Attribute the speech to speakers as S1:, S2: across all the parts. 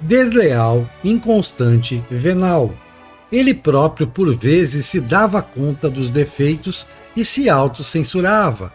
S1: desleal, inconstante, venal. Ele próprio por vezes se dava conta dos defeitos e se autocensurava,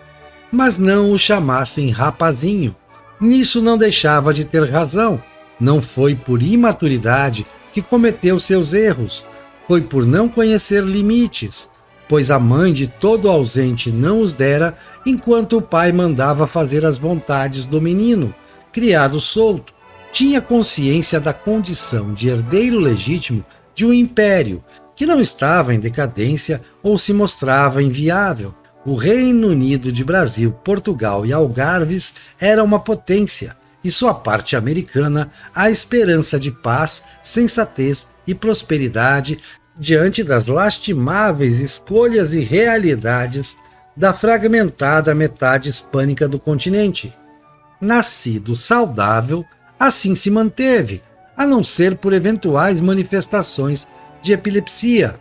S1: mas não o chamassem rapazinho. Nisso não deixava de ter razão. Não foi por imaturidade que cometeu seus erros, foi por não conhecer limites, pois a mãe de todo ausente não os dera, enquanto o pai mandava fazer as vontades do menino, criado solto. Tinha consciência da condição de herdeiro legítimo de um império, que não estava em decadência ou se mostrava inviável. O Reino Unido de Brasil, Portugal e Algarves era uma potência, e sua parte americana a esperança de paz, sensatez e prosperidade diante das lastimáveis escolhas e realidades da fragmentada metade hispânica do continente. Nascido saudável, assim se manteve, a não ser por eventuais manifestações de epilepsia.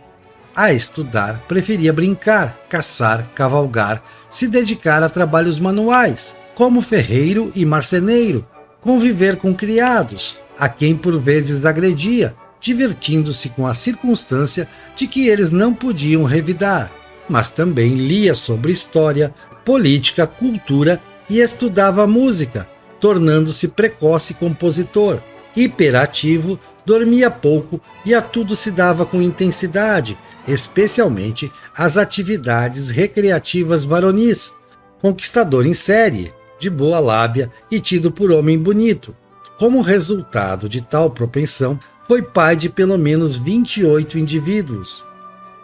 S1: A estudar, preferia brincar, caçar, cavalgar, se dedicar a trabalhos manuais, como ferreiro e marceneiro, conviver com criados, a quem por vezes agredia, divertindo-se com a circunstância de que eles não podiam revidar, mas também lia sobre história, política, cultura e estudava música, tornando-se precoce compositor. Hiperativo, dormia pouco e a tudo se dava com intensidade, especialmente às atividades recreativas varonis. Conquistador em série, de boa lábia e tido por homem bonito. Como resultado de tal propensão, foi pai de pelo menos 28 indivíduos.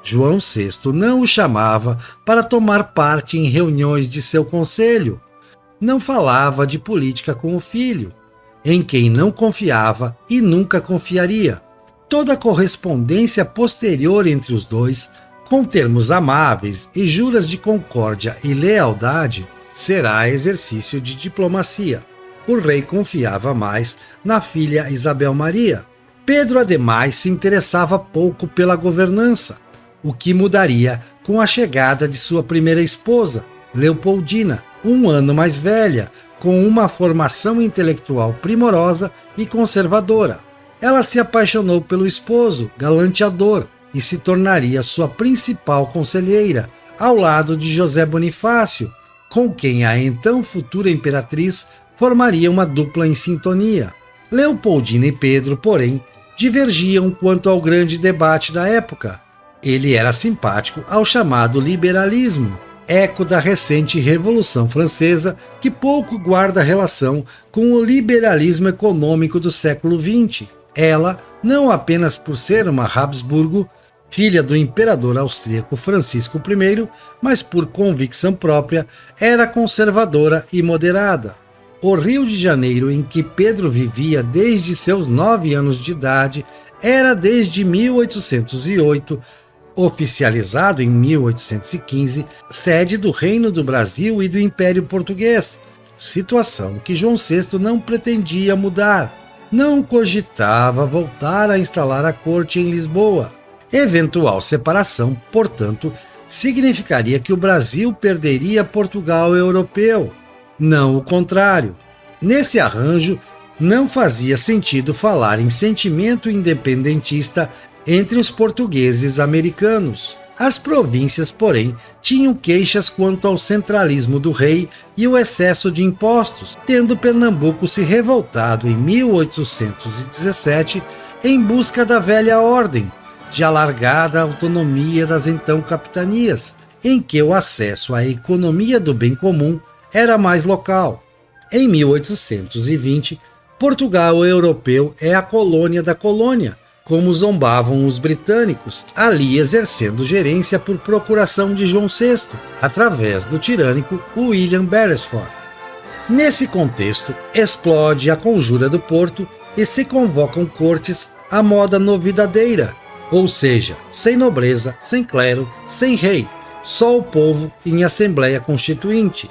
S1: João VI não o chamava para tomar parte em reuniões de seu conselho. Não falava de política com o filho, em quem não confiava e nunca confiaria. Toda a correspondência posterior entre os dois, com termos amáveis e juras de concórdia e lealdade, será exercício de diplomacia. O rei confiava mais na filha Isabel Maria. Pedro, ademais, se interessava pouco pela governança, o que mudaria com a chegada de sua primeira esposa, Leopoldina, um ano mais velha, com uma formação intelectual primorosa e conservadora. Ela se apaixonou pelo esposo, galanteador, e se tornaria sua principal conselheira, ao lado de José Bonifácio, com quem a então futura imperatriz formaria uma dupla em sintonia. Leopoldina e Pedro, porém, divergiam quanto ao grande debate da época. Ele era simpático ao chamado liberalismo, eco da recente Revolução Francesa, que pouco guarda relação com o liberalismo econômico do século XX. Ela, não apenas por ser uma Habsburgo, filha do imperador austríaco Francisco I, mas por convicção própria, era conservadora e moderada. O Rio de Janeiro, em que Pedro vivia desde seus 9 anos de idade, era desde 1808, oficializado em 1815, sede do Reino do Brasil e do Império Português, situação que João VI não pretendia mudar. Não cogitava voltar a instalar a corte em Lisboa. Eventual separação, portanto, significaria que o Brasil perderia Portugal europeu, não o contrário. Nesse arranjo, não fazia sentido falar em sentimento independentista entre os portugueses americanos. As províncias, porém, tinham queixas quanto ao centralismo do rei e o excesso de impostos, tendo Pernambuco se revoltado em 1817 em busca da velha ordem, de alargada autonomia das então capitanias, em que o acesso à economia do bem comum era mais local. Em 1820, Portugal europeu é a colônia da colônia, como zombavam os britânicos, ali exercendo gerência por procuração de João VI, através do tirânico William Beresford. Nesse contexto, explode a Conjura do Porto e se convocam cortes à moda novidadeira, ou seja, sem nobreza, sem clero, sem rei, só o povo em Assembleia Constituinte.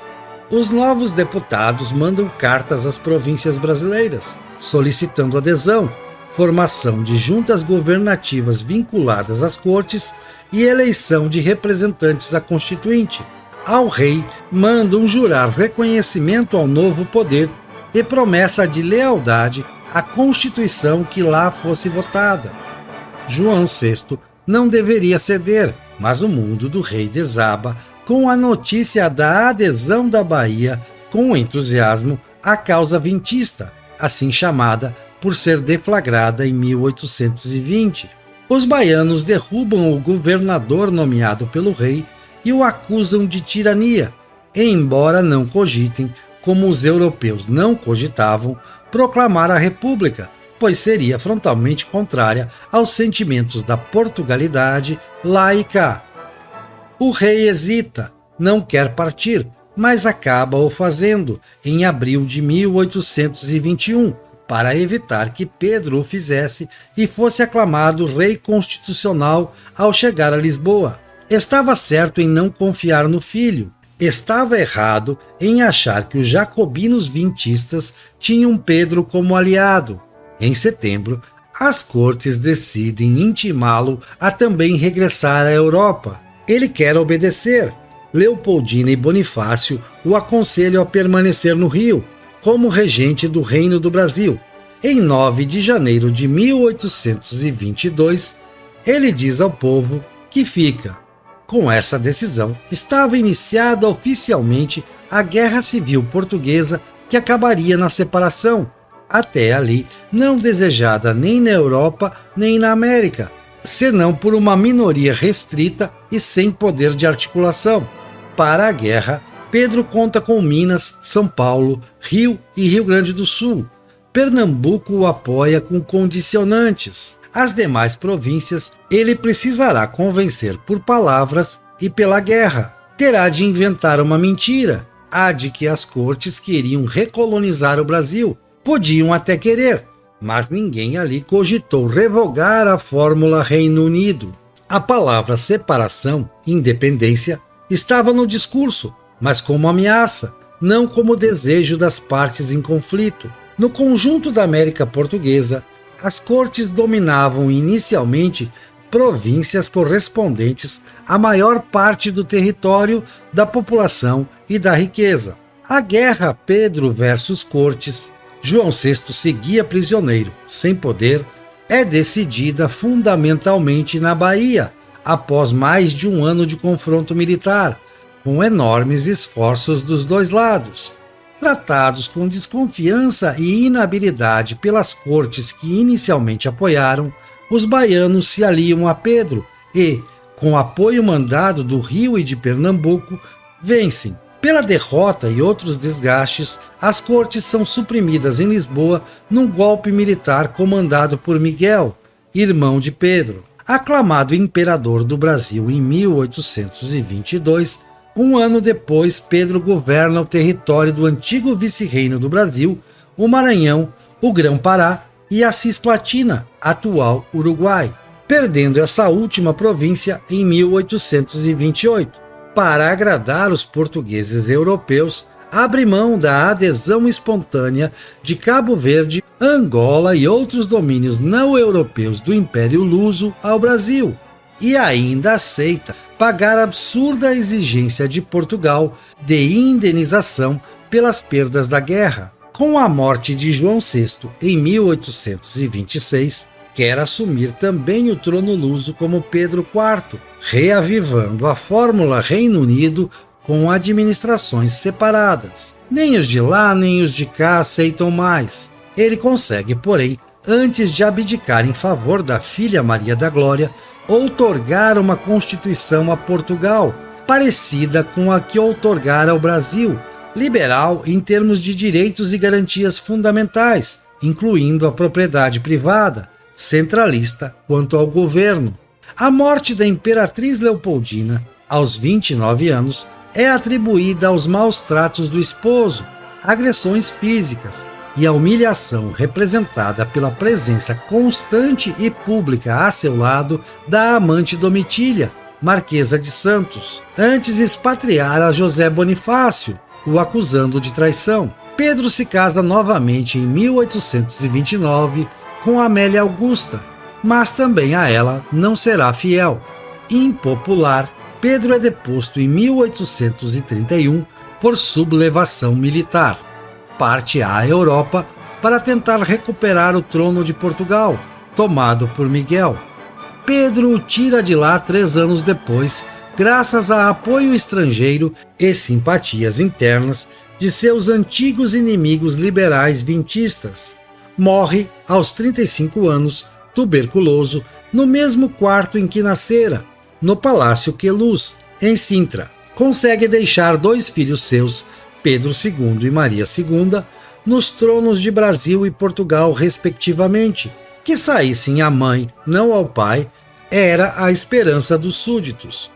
S1: Os novos deputados mandam cartas às províncias brasileiras, solicitando adesão, formação de juntas governativas vinculadas às cortes e eleição de representantes à Constituinte. Ao rei mandam jurar reconhecimento ao novo poder e promessa de lealdade a Constituição que lá fosse votada. João VI não deveria ceder, mas o mundo do rei desaba com a notícia da adesão da Bahia com entusiasmo à causa vintista, assim chamada por ser deflagrada em 1820. Os baianos derrubam o governador nomeado pelo rei e o acusam de tirania, embora não cogitem, como os europeus não cogitavam, proclamar a república, pois seria frontalmente contrária aos sentimentos da Portugalidade laica. O rei hesita, não quer partir, mas acaba o fazendo em abril de 1821, para evitar que Pedro o fizesse e fosse aclamado rei constitucional ao chegar a Lisboa. Estava certo em não confiar no filho. Estava errado em achar que os jacobinos vintistas tinham Pedro como aliado. Em setembro, as cortes decidem intimá-lo a também regressar à Europa. Ele quer obedecer. Leopoldina e Bonifácio o aconselham a permanecer no Rio, como regente do Reino do Brasil. Em 9 de janeiro de 1822, ele diz ao povo que fica. Com essa decisão, estava iniciada oficialmente a Guerra Civil Portuguesa, que acabaria na separação, até ali não desejada nem na Europa nem na América, senão por uma minoria restrita e sem poder de articulação. Para a guerra, Pedro conta com Minas, São Paulo, Rio e Rio Grande do Sul. Pernambuco o apoia com condicionantes. As demais províncias ele precisará convencer por palavras e pela guerra. Terá de inventar uma mentira, a de que as cortes queriam recolonizar o Brasil. Podiam até querer, mas ninguém ali cogitou revogar a fórmula Reino Unido. A palavra separação, independência, estava no discurso, mas como ameaça, não como desejo das partes em conflito. No conjunto da América Portuguesa, as cortes dominavam inicialmente províncias correspondentes à maior parte do território, da população e da riqueza. A guerra Pedro versus Cortes, João VI seguia prisioneiro, sem poder, é decidida fundamentalmente na Bahia, após mais de um ano de confronto militar, com enormes esforços dos dois lados. Tratados com desconfiança e inabilidade pelas cortes que inicialmente apoiaram, os baianos se aliam a Pedro e, com apoio mandado do Rio e de Pernambuco, vencem. Pela derrota e outros desgastes, as cortes são suprimidas em Lisboa num golpe militar comandado por Miguel, irmão de Pedro. Aclamado imperador do Brasil em 1822, um ano depois Pedro governa o território do antigo vice-reino do Brasil, o Maranhão, o Grão-Pará e a Cisplatina, atual Uruguai, perdendo essa última província em 1828. Para agradar os portugueses europeus, abre mão da adesão espontânea de Cabo Verde, Angola e outros domínios não europeus do Império Luso ao Brasil, e ainda aceita pagar a absurda exigência de Portugal de indenização pelas perdas da guerra. Com a morte de João VI em 1826, quer assumir também o trono luso como Pedro IV, reavivando a fórmula Reino Unido com administrações separadas. Nem os de lá nem os de cá aceitam mais. Ele consegue, porém, antes de abdicar em favor da filha Maria da Glória, outorgar uma constituição a Portugal, parecida com a que outorgara ao Brasil, liberal em termos de direitos e garantias fundamentais, incluindo a propriedade privada, centralista quanto ao governo. A morte da imperatriz Leopoldina, aos 29 anos, é atribuída aos maus tratos do esposo, agressões físicas e a humilhação representada pela presença constante e pública a seu lado da amante Domitília, Marquesa de Santos, antes expatriar a José Bonifácio, o acusando de traição. Pedro se casa novamente em 1829 com Amélia Augusta, mas também a ela não será fiel. Impopular, Pedro é deposto em 1831 por sublevação militar. Parte à Europa para tentar recuperar o trono de Portugal, tomado por Miguel. Pedro o tira de lá 3 anos depois, graças a apoio estrangeiro e simpatias internas de seus antigos inimigos liberais vintistas. Morre aos 35 anos, tuberculoso, no mesmo quarto em que nascera, no Palácio Queluz, em Sintra. Consegue deixar 2 filhos seus, Pedro II e Maria II, nos tronos de Brasil e Portugal, respectivamente. Que saíssem à mãe, não ao pai, era a esperança dos súditos.